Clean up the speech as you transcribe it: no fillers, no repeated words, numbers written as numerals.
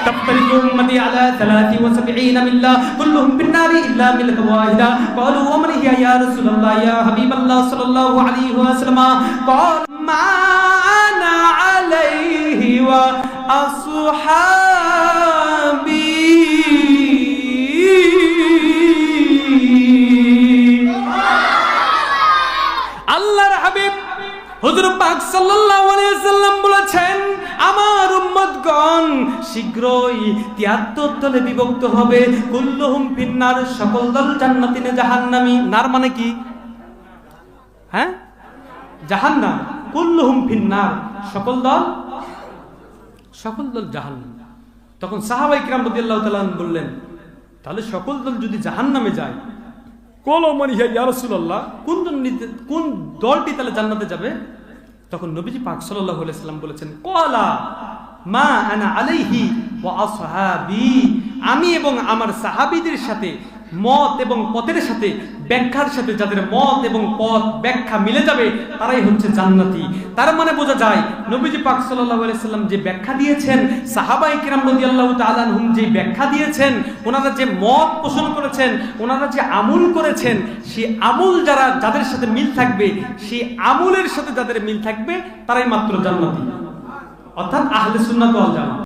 তাফতারিকু উম্মতি আলা 73 মিল্লাহ কুল্লুহুম ফিন-নারি ইল্লা মিল্লাতান ওয়াহিদা ক্বালু ওয়া মান হিয়া ইয়া রাসূলুল্লাহ ইয়া হাবিবাল্লাহ সাল্লাল্লাহু আলাইহি ওয়াসাল্লাম ক্বাল মা আনা আলাইহি ওয়া আসহাবি আল্লাহর হাবিব হুজুর পাক সাল্লাল্লাহু আলাইহি ওয়াসাল্লাম বলেছেন, আমার উম্মতগণ শীঘ্রই 73 দলে বিভক্ত হবে। কুল্লুহুম ফিন্নার, সকল দল জান্নাতি না জাহান্নামী। নার মানে কি? হ্যাঁ, জাহান্নাম। কুল্লুহুম ফিন্নার, সকল দল জাহান্নাম। তখন সাহাবায়ে কিরাম রাদিয়াল্লাহু তাআলা বললেন, তাহলে সকল দল যদি জাহান্নামে যায়, কোন মানে ইয়া রাসূলুল্লাহ, কোন দলটি তাহলে জান্নাতে যাবে? তখন নবীজি পাক সাল্লাল্লাহু আলাইহি ওয়াসাল্লাম বলেছেন, ক্বালা মা আনা আলাইহি ওয়া আসহাবি, আমি এবং আমার সাহাবীদের সাথে মত এবং পথের সাথে ব্যাখ্যার সাথে যাদের মত এবং পথ ব্যাখ্যা মিলে যাবে তারাই হচ্ছে জান্নাতি। তার মানে বোঝা যায় নবীজি পাক সাল্লাল্লাহু আলাইহি ওয়াসাল্লাম যে ব্যাখ্যা দিয়েছেন, সাহাবায়ে কিরাম রাদিয়াল্লাহু তাআলা আনহুম যে ব্যাখ্যা দিয়েছেন, ওনারা যে মত পোষণ করেছেন, ওনারা যে আমল করেছেন, সেই আমল যাদের সাথে মিল থাকবে, সেই আমলের সাথে যাদের মিল থাকবে তারাই মাত্র জান্নাতি, অর্থাৎ আহলে সুন্নাত ওয়াল জামাত।